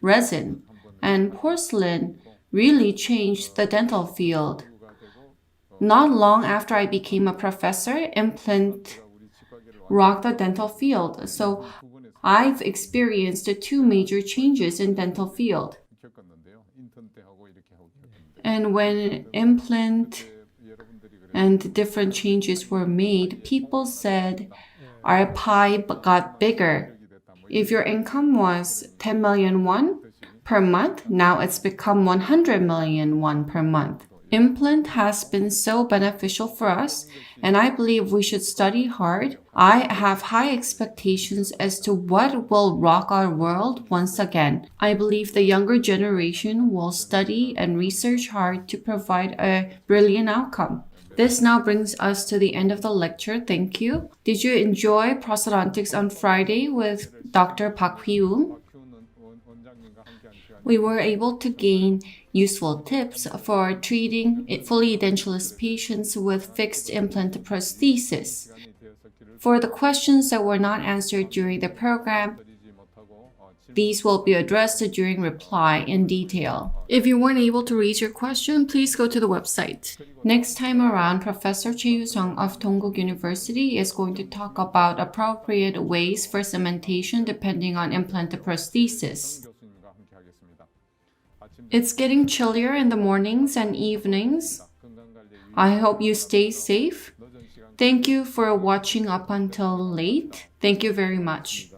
resin, and porcelain really changed the dental field. Not long after I became a professor, implant rocked the dental field. So I've experienced two major changes in dental field. 겪었는데요. 인턴 때 하고 이렇게 하고 겪었는데 And when implant 여러분들이 그래 and different changes were made, people said our pie got bigger. If your income was 10 million won per month, now it's become 100 million won per month. Implant has been so beneficial for us, and I believe we should study hard. I have high expectations as to what will rock our world once again. I believe the younger generation will study and research hard to provide a brilliant outcome. This now brings us to the end of the lecture. Thank you. Did you enjoy prosthodontics on Friday with Dr. Park Hee-woon? 키우는 원장님과 함께하는 시간 We were able to gain useful tips for treating fully edentulous patients with fixed implant prosthesis. 시간이 되었었기를 For the questions that were not answered during the program, 드리지 못하고 these will be addressed during reply in detail. If you weren't able to raise your question, please go to the website. Next time around, Professor Choi Yoo-sung of Dongguk University is going to talk about appropriate ways for cementation depending on implant prosthesis. 교수님과 함께하겠습니다. 아침 It's getting chillier in the mornings and evenings. 건강관리에 I hope you stay safe. 늦은 시간 Thank you for watching up until late. Thank you very much.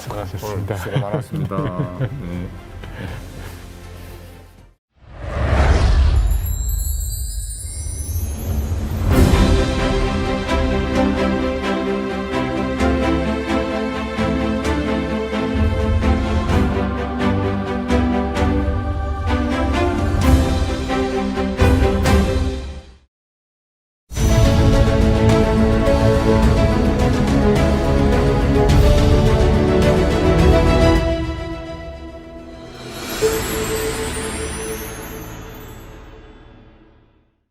수고하셨습니다. 수고 많았습니다. 네.